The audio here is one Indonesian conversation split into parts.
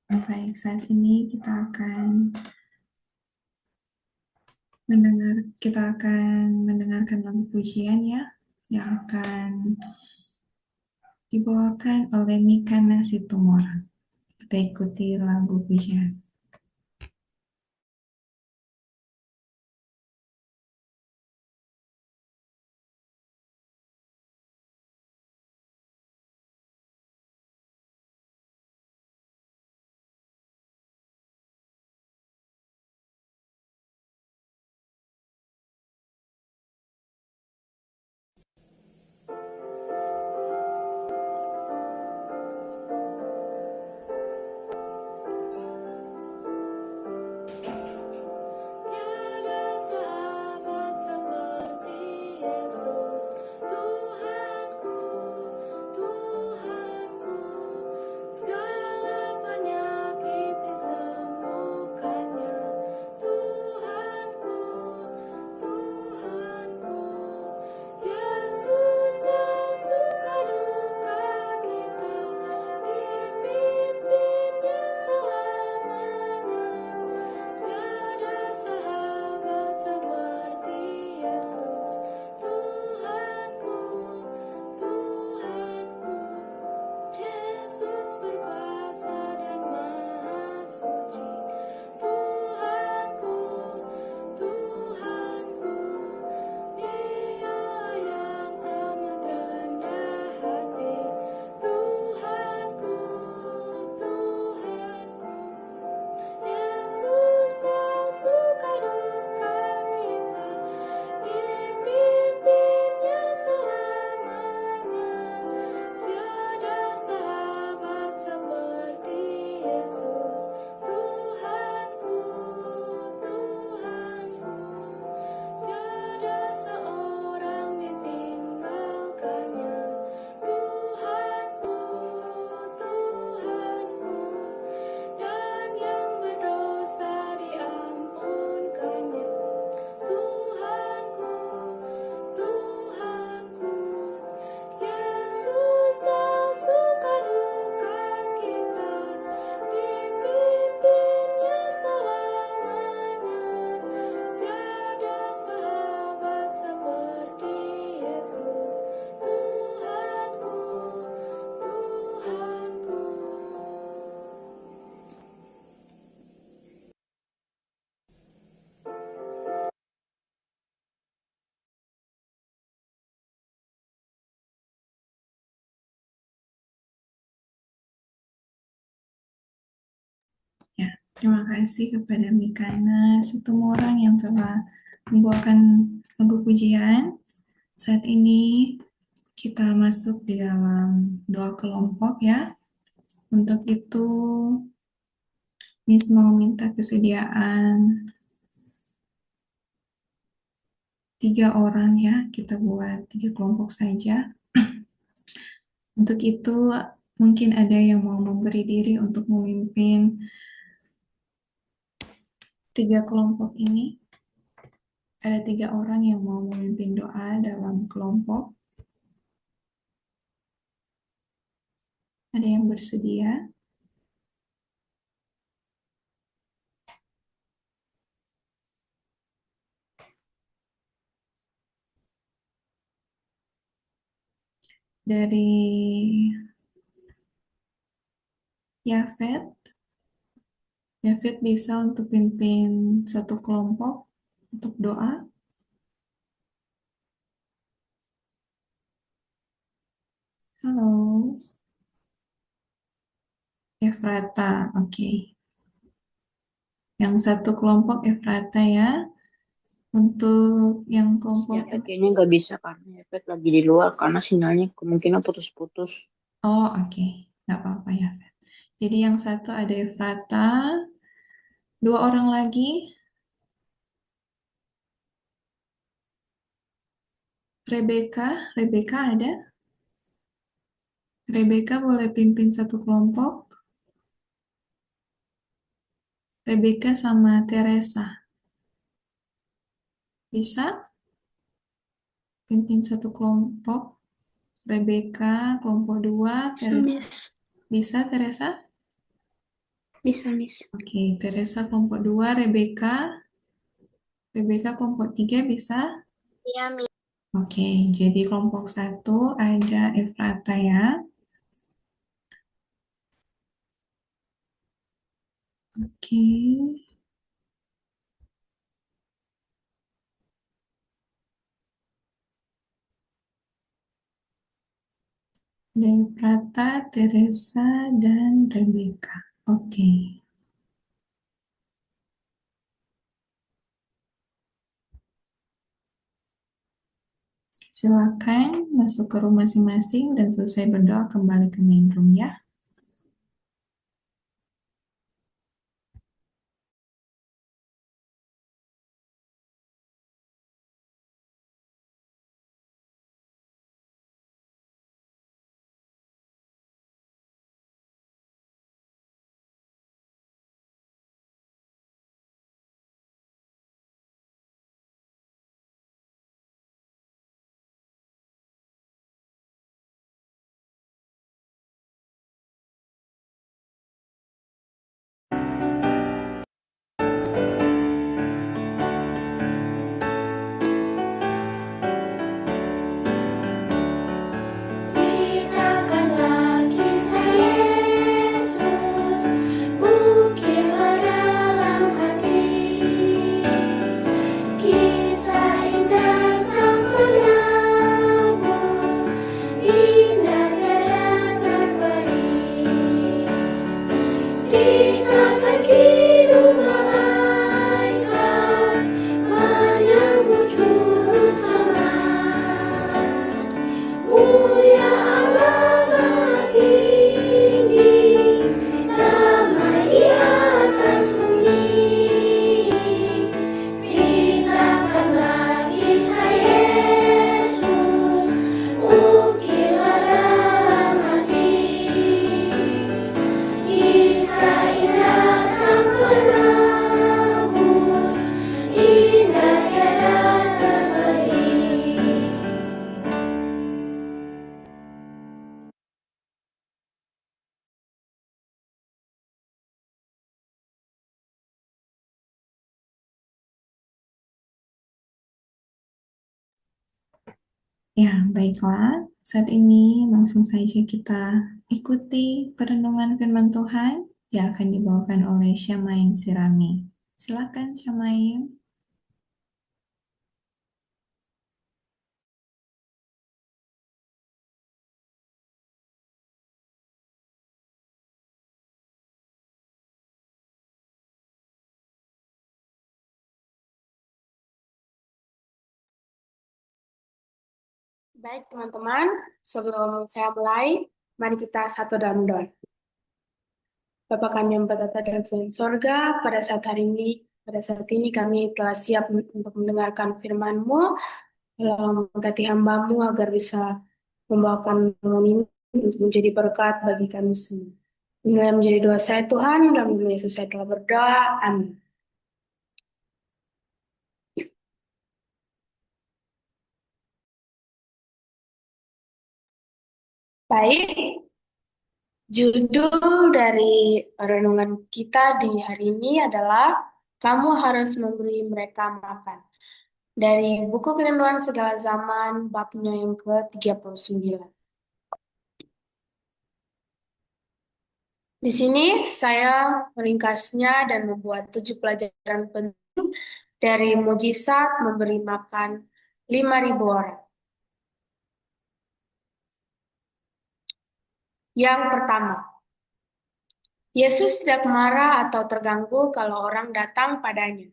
Baik, saat ini kita akan mendengarkan lagu pujian ya, yang akan dibawakan oleh Mika Nasitumorang. Kita ikuti lagu pujian. Tiada sahabat seperti Yesus, Tuhanku, Tuhanku. Segala penyakit disembuhkannya, Tuhanku, Tuhanku. Yesus tahu suka duka kita, dipimpinnya selamanya. Tiada sahabat seperti Yesus, Tuhanku, Tuhanku. Yesus berkuasa dan maha suci, Tuhanku, Tuhanku. Dia yang amat rendah hati, Tuhanku, Tuhanku. Yesus tahu suka duka kita, dipimpinnya selamanya. Tiada sahabat seperti Yesus, Tuhanku, Tuhanku. Tiada seorang ditinggalkannya, Tuhanku, Tuhanku. Dan yang berdosa diampunkannya, Tuhanku, Tuhanku. Yesus tahu suka duka kita, dipimpinnya selamanya. Tiada sahabat seperti Yesus, Tuhanku, Tuhanku. Ya, terima kasih kepada Mika Nasitumorang yang telah membawakan lagu pujian. Saat ini kita masuk di dalam doa kelompok ya. Untuk itu, Miss mau minta kesediaan 3 orang ya, kita buat 3 kelompok saja. Untuk itu, mungkin ada yang mau memberi diri untuk memimpin 3 kelompok ini. Ada 3 orang yang mau memimpin doa dalam kelompok. Ada yang bersedia? Dari Yafet, Yafet bisa untuk pimpin satu kelompok untuk doa. Halo, Efrata, oke. Yang satu kelompok Efrata ya. Untuk yang kelompok, Ya, kayaknya nggak bisa karena Efet lagi di luar karena sinyalnya kemungkinan putus-putus. oh oke, nggak apa-apa ya. Jadi yang satu ada Efrata, 2 orang lagi, Rebecca, Rebecca ada? Rebecca boleh pimpin satu kelompok. Rebecca sama Teresa. Bisa pimpin satu kelompok. Rebecca, kelompok 2, Bisa, Teresa. Miss. Bisa, Teresa? Bisa, Miss. Oke, Teresa kelompok 2, Rebecca. Rebecca kelompok 3 bisa? Iya, Miss. Oke, jadi kelompok 1 ada Efrata ya. Oke, ada Efrata, Teresa, dan Rebecca. Oke, silakan masuk ke room masing-masing dan selesai berdoa kembali ke main room ya. Ceritakanlah kisah Yesus, ukirlah dalam hati. Kisah indah Sang Penebus, indah tiada terperi. Ceritakan kidung malaikat menyambut juru selamat. Mulia Allah Maha Tinggi, damai di atas bumi. Ceritakanlah kisah Yesus, ukirlah dalam hati. Kisah indah Sang Penebus, indah tiada terperi. Ya, baiklah. Saat ini langsung saja kita ikuti perenungan firman Tuhan yang akan dibawakan oleh Syamaim Sirami. Silakan Syamaim. Baik teman-teman, sebelum saya mulai, mari kita satu dalam doa. Bapa kami yang bertata dalam sorga, pada saat ini kami telah siap untuk mendengarkan firman-Mu. Tolong berkati hamba-Mu agar bisa membawakan firman ini untuk menjadi berkat bagi kami semua. Inilah yang menjadi doa saya Tuhan, dalam nama Yesus saya telah berdoa. Amin. Baik, judul dari renungan kita di hari ini adalah Kamu harus memberi mereka makan. Dari buku Kerinduan Segala Zaman, babnya yang ke-39. Di sini saya meringkasnya dan membuat 7 pelajaran penting dari mujizat memberi makan 5.000 orang. Yang pertama, Yesus tidak marah atau terganggu kalau orang datang padanya.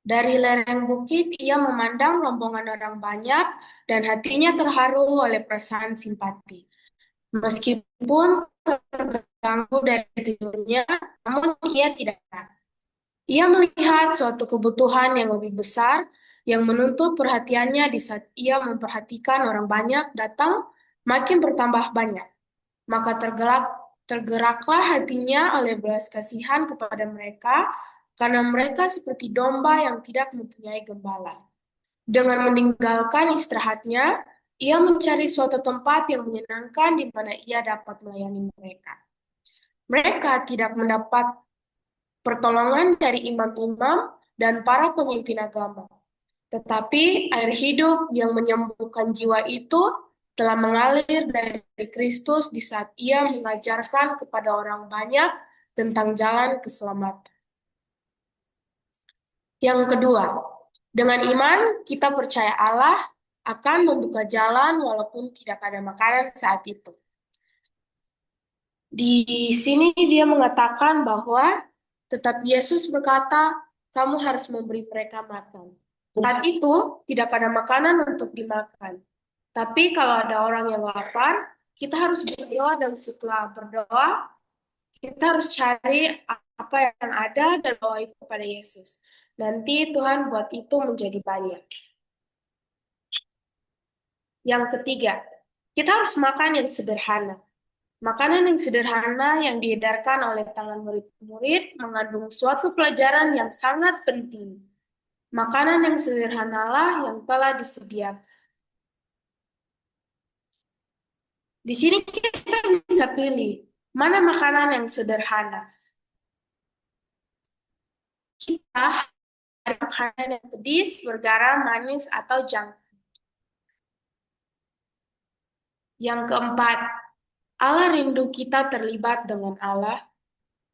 Dari lereng bukit, ia memandang rombongan orang banyak dan hatinya terharu oleh perasaan simpati. Meskipun terganggu dari tidurnya, namun ia tidak marah. Ia melihat suatu kebutuhan yang lebih besar yang menuntut perhatiannya di saat ia memperhatikan orang banyak datang makin bertambah banyak. Maka tergeraklah hatinya oleh belas kasihan kepada mereka, karena mereka seperti domba yang tidak mempunyai gembala. Dengan meninggalkan istirahatnya, ia mencari suatu tempat yang menyenangkan di mana ia dapat melayani mereka. Mereka tidak mendapat pertolongan dari imam-imam dan para pemimpin agama. Tetapi air hidup yang menyembuhkan jiwa itu telah mengalir dari Kristus di saat Ia mengajarkan kepada orang banyak tentang jalan keselamatan. Yang kedua, dengan iman kita percaya Allah akan membuka jalan walaupun tidak ada makanan saat itu. Di sini dia mengatakan bahwa tetap Yesus berkata, kamu harus memberi mereka makan. Saat itu tidak ada makanan untuk dimakan. Tapi kalau ada orang yang lapar, kita harus berdoa dan setelah berdoa, kita harus cari apa yang ada dan bawa itu kepada Yesus. Nanti Tuhan buat itu menjadi banyak. Yang ketiga, kita harus makan yang sederhana. Makanan yang sederhana yang diedarkan oleh tangan murid-murid mengandung suatu pelajaran yang sangat penting. Makanan yang sederhanalah yang telah disediakan. Di sini kita bisa pilih mana makanan yang sederhana. Kita ada makanan yang pedis, bergaram, manis, atau junk. Yang keempat, Allah rindu kita terlibat dengan Allah,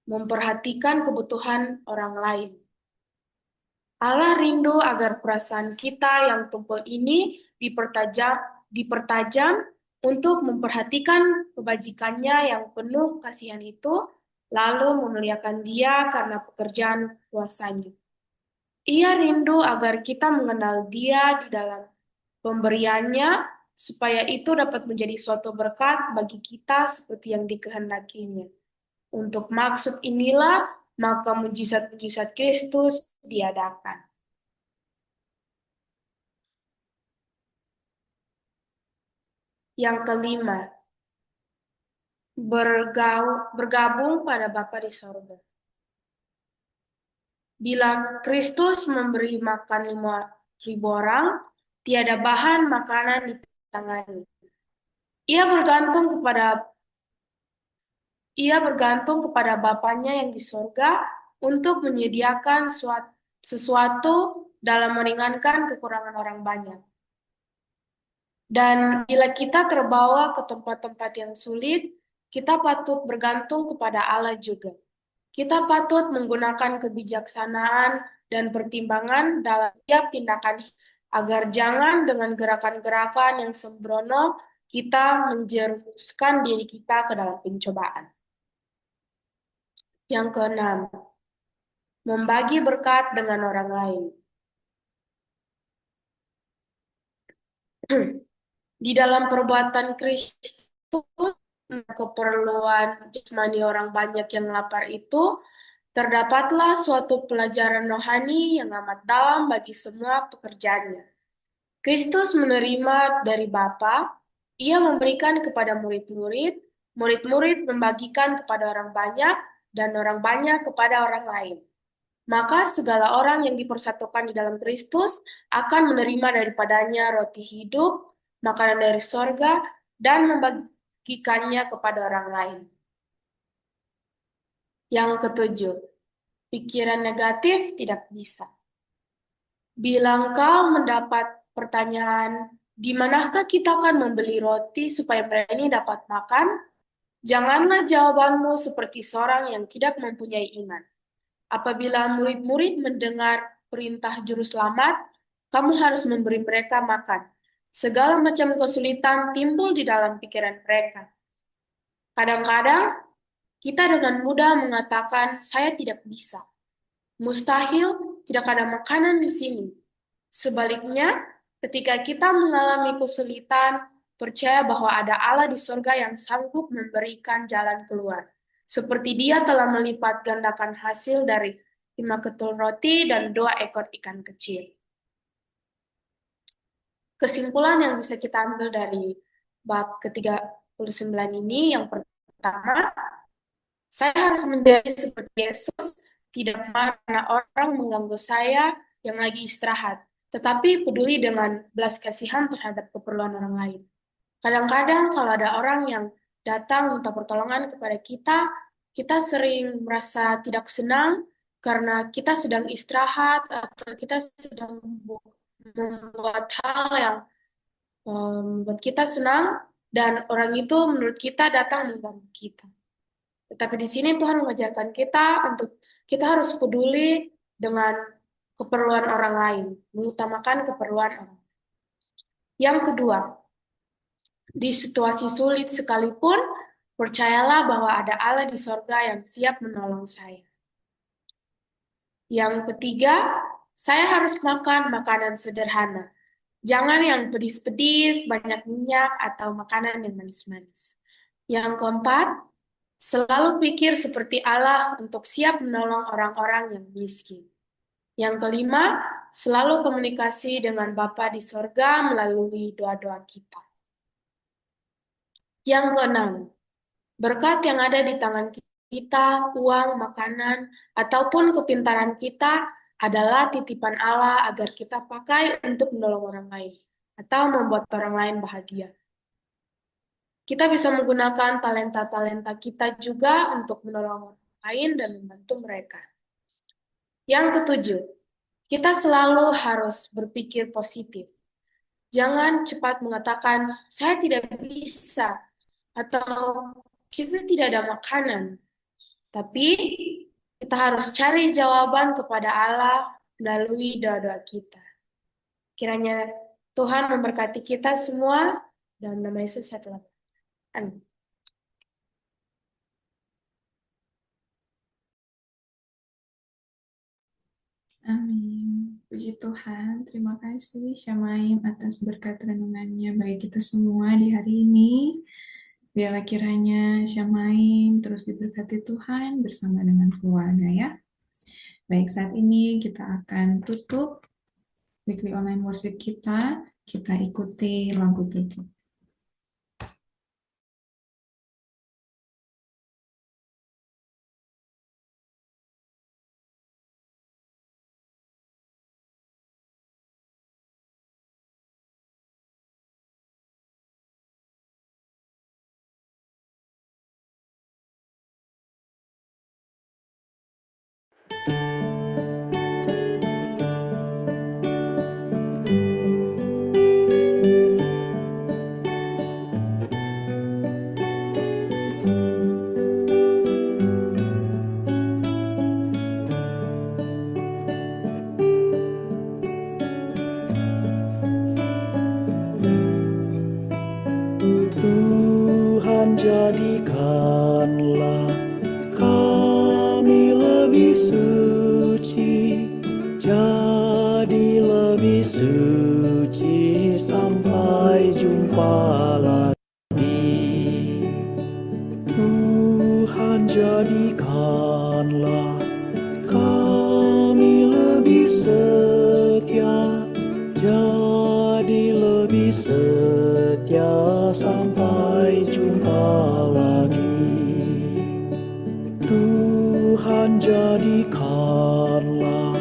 memperhatikan kebutuhan orang lain. Allah rindu agar perasaan kita yang tumpul ini dipertajam untuk memperhatikan kebajikannya yang penuh kasihan itu, lalu memuliakan Dia karena pekerjaan kuasanya. Ia rindu agar kita mengenal Dia di dalam pemberiannya, supaya itu dapat menjadi suatu berkat bagi kita seperti yang dikehendakinya. Untuk maksud inilah, maka mujizat-mujizat Kristus diadakan. Yang kelima, bergabung pada Bapa di sorga. Bila Kristus memberi makan 5.000 orang, tiada bahan makanan di tangannya. Ia bergantung kepada Bapanya yang di sorga untuk menyediakan sesuatu dalam meringankan kekurangan orang banyak. Dan bila kita terbawa ke tempat-tempat yang sulit, kita patut bergantung kepada Allah juga. Kita patut menggunakan kebijaksanaan dan pertimbangan dalam setiap tindakan agar jangan dengan gerakan-gerakan yang sembrono kita menjerumuskan diri kita ke dalam pencobaan. Yang keenam, membagi berkat dengan orang lain. Di dalam perbuatan Kristus, keperluan jasmani orang banyak yang lapar itu, terdapatlah suatu pelajaran rohani yang amat dalam bagi semua pekerjaannya. Kristus menerima dari Bapa, Ia memberikan kepada murid-murid, murid-murid membagikan kepada orang banyak, dan orang banyak kepada orang lain. Maka segala orang yang dipersatukan di dalam Kristus akan menerima daripadanya roti hidup, makanan dari sorga, dan membagikannya kepada orang lain. Yang ketujuh, pikiran negatif tidak bisa. Bila engkau mendapat pertanyaan, di manakah kita akan membeli roti supaya mereka ini dapat makan? Janganlah jawabanmu seperti seorang yang tidak mempunyai iman. Apabila murid-murid mendengar perintah juru selamat, kamu harus memberi mereka makan. Segala macam kesulitan timbul di dalam pikiran mereka. Kadang-kadang kita dengan mudah mengatakan, saya tidak bisa. Mustahil, tidak ada makanan di sini. Sebaliknya, ketika kita mengalami kesulitan, percaya bahwa ada Allah di surga yang sanggup memberikan jalan keluar. Seperti Dia telah melipat gandakan hasil dari 5 ketul roti dan 2 ekor ikan kecil. Kesimpulan yang bisa kita ambil dari bab ke-39 ini, yang pertama, saya harus menjadi seperti Yesus, tidak marah karena orang mengganggu saya yang lagi istirahat, tetapi peduli dengan belas kasihan terhadap keperluan orang lain. Kadang-kadang kalau ada orang yang datang minta pertolongan kepada kita, kita sering merasa tidak senang karena kita sedang istirahat atau kita sedang membuat hal yang membuat kita senang dan orang itu menurut kita datang mengganggu kita. Tetapi di sini Tuhan mengajarkan kita untuk kita harus peduli dengan keperluan orang lain, mengutamakan keperluan orang. Yang kedua, di situasi sulit sekalipun, percayalah bahwa ada Allah di sorga yang siap menolong saya. Yang ketiga, saya harus makan makanan sederhana. Jangan yang pedis-pedis, banyak minyak, atau makanan yang manis-manis. Yang keempat, selalu pikir seperti Allah untuk siap menolong orang-orang yang miskin. Yang kelima, selalu komunikasi dengan Bapa di sorga melalui doa-doa kita. Yang keenam, berkat yang ada di tangan kita, uang, makanan, ataupun kepintaran kita adalah titipan Allah agar kita pakai untuk menolong orang lain atau membuat orang lain bahagia. Kita bisa menggunakan talenta-talenta kita juga untuk menolong orang lain dan membantu mereka. Yang ketujuh, kita selalu harus berpikir positif. Jangan cepat mengatakan, saya tidak bisa, atau kita tidak ada makanan. Tapi kita harus cari jawaban kepada Allah melalui doa-doa kita. Kiranya Tuhan memberkati kita semua dalam nama Yesus saya telah. Amin. Amin. Puji Tuhan, terima kasih Syamaim atas berkat renungannya bagi kita semua di hari ini. Biarlah kiranya Syamaim terus diberkati Tuhan bersama dengan keluarga ya. Baik, saat ini kita akan tutup weekly online worship kita. Kita ikuti lagu tutup. Tuhan jadikanlah kami lebih suci, jadi lebih suci sampai jumpa lagi. Tuhan jadikanlah kami lebih setia, jadi lebih setia sampai jumpa lagi. Tuhan jadikanlah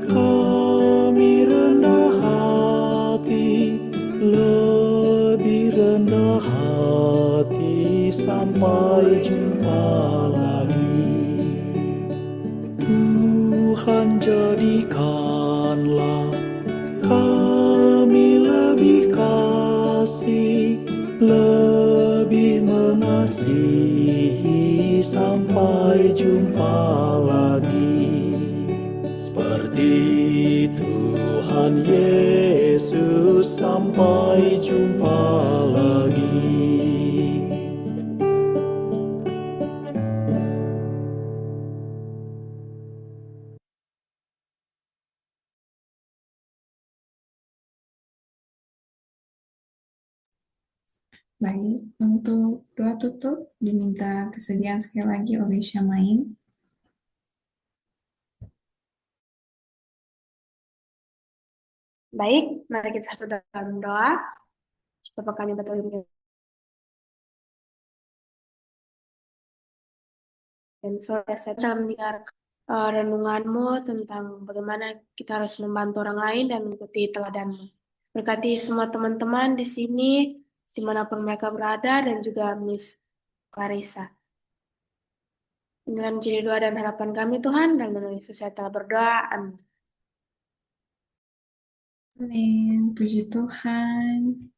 kami rendah hati, lebih rendah hati sampai jumpa lagi. Tuhan jadikanlah kami lebih kasih, lebih mengasihi sampai jumpa lagi. Seperti Tuhan Yesus sampai jumpa lagi. Baik, untuk doa tutup diminta kesediaan sekali lagi oleh Syamaim. Baik, mari kita satu dalam doa. Supaya kami betul dan sore saya telah mendengar renunganmu tentang bagaimana kita harus membantu orang lain dan mengikuti teladanmu. Berkati semua teman-teman di sini, dimanapun mereka berada, dan juga Miss Clarissa. Inilah menjadi doa dan harapan kami Tuhan, dan melalui saya telah berdoa. Amin. Amin. Puji Tuhan.